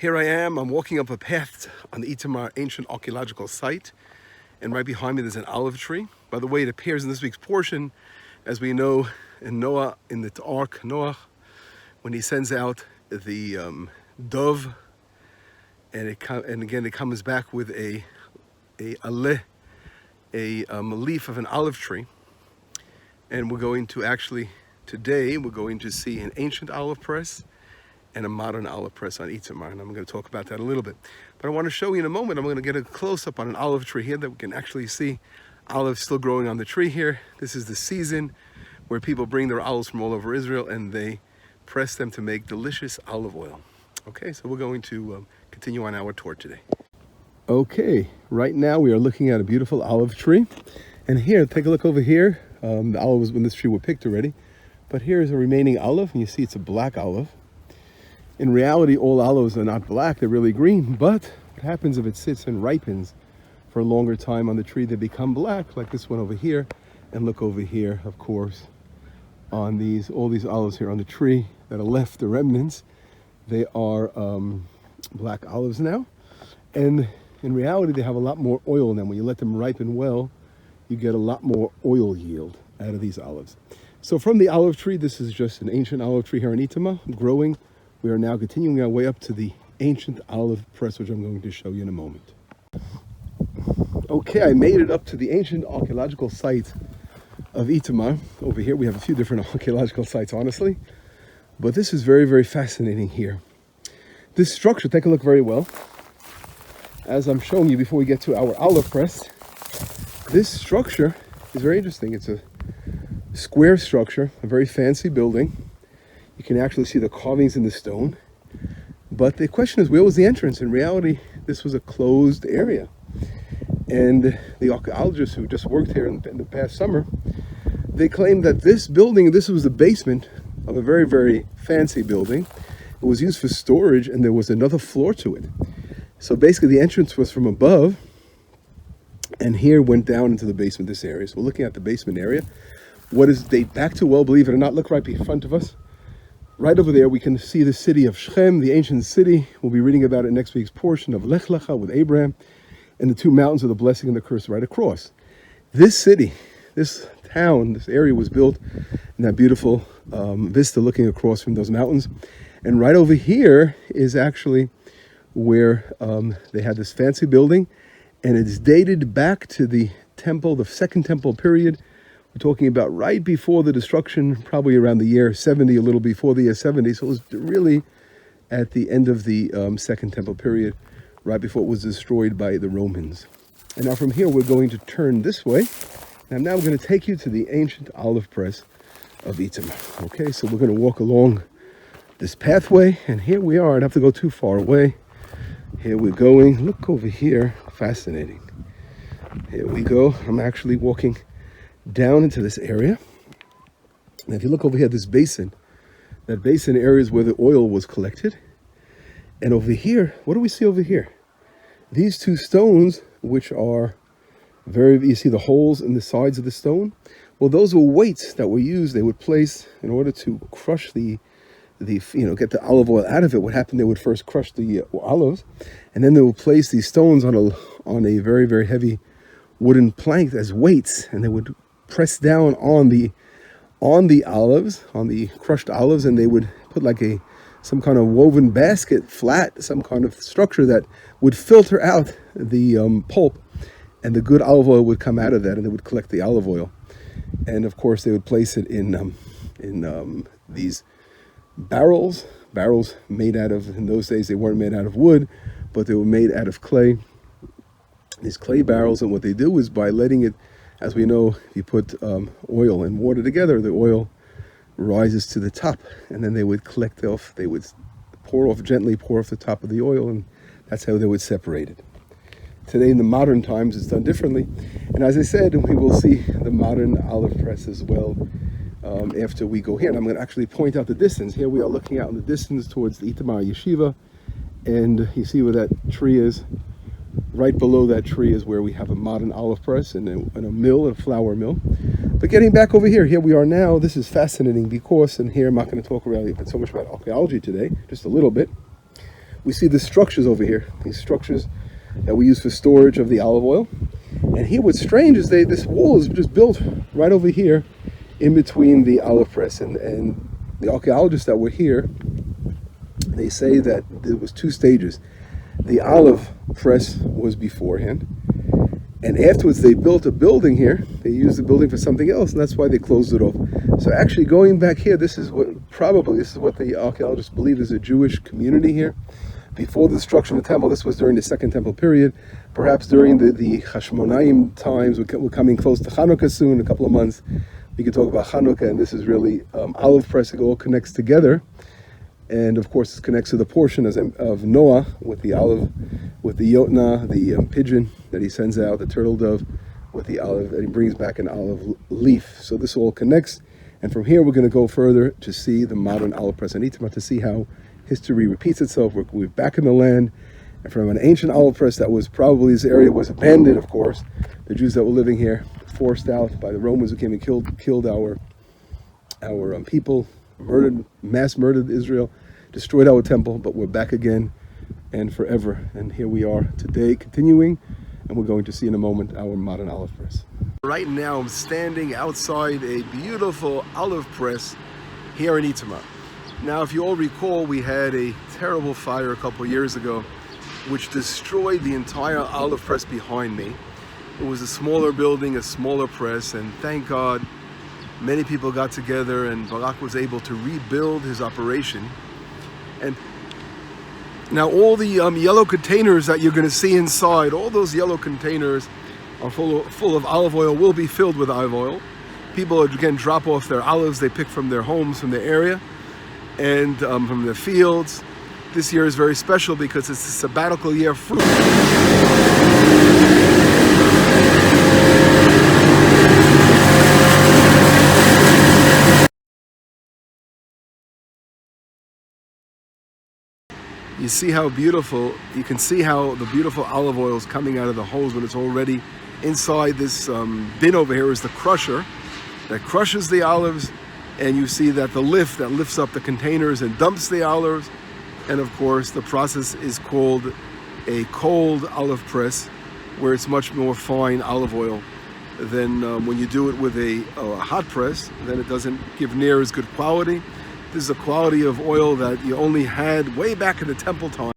Here I am, I'm walking up a path on the Itamar ancient archaeological site, and right behind me there's an olive tree. By the way, it appears in this week's portion, as we know, in Noah, in the Ark, Noah, when he sends out the dove, and again it comes back with a leaf of an olive tree. And we're going to today we're going to see an ancient olive press and a modern olive press on Itamar, and I'm going to talk about that a little bit. But I want to show you in a moment, I'm going to get a close-up on an olive tree here that we can actually see olives still growing on the tree here. This is the season where people bring their olives from all over Israel and they press them to make delicious olive oil. Okay, so we're going to continue on our tour today. Okay, right now we are looking at a beautiful olive tree. And here, take a look over here. The olives in this tree were picked already. But here is a remaining olive, and you see it's a black olive. In reality, all olives are not black, they're really green. But what happens if it sits and ripens for a longer time on the tree? They become black, like this one over here. And look over here, of course, on all these olives here on the tree that are left, the remnants. They are black olives now. And in reality, they have a lot more oil in them. When you let them ripen well, you get a lot more oil yield out of these olives. So from the olive tree, this is just an ancient olive tree here in Itamar, growing. We are now continuing our way up to the ancient olive press, which I'm going to show you in a moment. Okay, I made it up to the ancient archaeological site of Itamar. Over here, we have a few different archaeological sites, honestly. But this is very, very fascinating here. This structure, take a look very well. As I'm showing you before we get to our olive press, this structure is very interesting. It's a square structure, a very fancy building. You can actually see the carvings in the stone. But the question is, where was the entrance? In reality, this was a closed area. And the archaeologists who just worked here in the past summer, they claimed that this building, this was the basement of a very, very fancy building. It was used for storage, and there was another floor to it. So basically, the entrance was from above, and here went down into the basement, this area. So we're looking at the basement area. What does it date back to? Well, believe it or not, look right in front of us. Right over there, we can see the city of Shechem, the ancient city. We'll be reading about it in next week's portion of Lech Lecha with Abraham, and the two mountains of the blessing and the curse right across. This city, this town, this area was built in that beautiful vista looking across from those mountains. And right over here is actually where they had this fancy building, and it's dated back to the temple, the second temple period. We're talking about right before the destruction, probably around the year 70, a little before the year 70. So it was really at the end of the second temple period, right before it was destroyed by the Romans. And now from here, we're going to turn this way. And now I'm going to take you to the ancient olive press of Itamar. Okay, so we're going to walk along this pathway, and here we are. I don't have to go too far away. Here we're going. Look over here. Fascinating. Here we go. I'm actually walking down into this area. And if you look over here, this basin, that basin area is where the oil was collected. And over here, what do we see over here? These two stones, which are you see the holes in the sides of the stone? Well, those were weights that were used. They would place in order to crush get the olive oil out of it. What happened, they would first crush the olives, and then they would place these stones on a very, very heavy wooden plank as weights, and they would press down on the olives, on the crushed olives, and they would put like some kind of woven basket, flat, some kind of structure that would filter out the pulp, and the good olive oil would come out of that, and they would collect the olive oil. And of course, they would place it in these barrels made out of, in those days they weren't made out of wood, but they were made out of clay, these clay barrels. And what they do is, by letting it, as we know, if you put oil and water together, the oil rises to the top, and then they would collect off, they would gently pour off the top of the oil, and that's how they would separate it. Today, in the modern times, it's done differently, and as I said, we will see the modern olive press as well after we go here. And I'm going to actually point out the distance. Here we are looking out in the distance towards the Itamar Yeshiva, and you see where that tree is. Right below that tree is where we have a modern olive press and a mill, a flour mill. But getting back over here we are now. This is fascinating because, and here I'm not going to talk really so much about archaeology today, just a little bit. we see the structures over here, these structures that we use for storage of the olive oil. And here what's strange is this wall is just built right over here in between the olive press. And the archaeologists that were here, they say that there was two stages. The olive press was beforehand, and afterwards they built a building here. They used the building for something else, and that's why they closed it off. So actually going back here, this is what the archaeologists believe is a Jewish community here. Before the destruction of the temple, this was during the Second Temple period, perhaps during the Hashmonaim times. We're coming close to Hanukkah soon, a couple of months. We can talk about Hanukkah, and this is really olive press. It all connects together. And of course, it connects to the portion of Noah with the olive, with the yotna, the pigeon that he sends out, the turtle dove, with the olive, and he brings back an olive leaf. So this all connects. And from here, we're going to go further to see the modern olive press in Itamar, to see how history repeats itself. We're back in the land, and from an ancient olive press that was probably, this area was abandoned, of course. The Jews that were living here, forced out by the Romans who came and killed our people, mass murdered Israel, destroyed our temple, but we're back again and forever. And here we are today, continuing, and we're going to see in a moment our modern olive press. Right now, I'm standing outside a beautiful olive press here in Itamar. Now, if you all recall, we had a terrible fire a couple of years ago, which destroyed the entire olive press behind me. It was a smaller building, a smaller press, and thank God, many people got together and Barak was able to rebuild his operation. And now all the yellow containers that you're going to see inside, all those yellow containers are full of olive oil, will be filled with olive oil. People, again, drop off their olives they pick from their homes, from their area, and from their fields. This year is very special because it's a sabbatical year fruit. You see how beautiful, you can see how the beautiful olive oil is coming out of the hose when it's already inside this bin over here is the crusher that crushes the olives, and you see that the lift that lifts up the containers and dumps the olives. And of course, the process is called a cold olive press, where it's much more fine olive oil than when you do it with a hot press. Then it doesn't give near as good quality. This is a quality of oil that you only had way back in the temple time.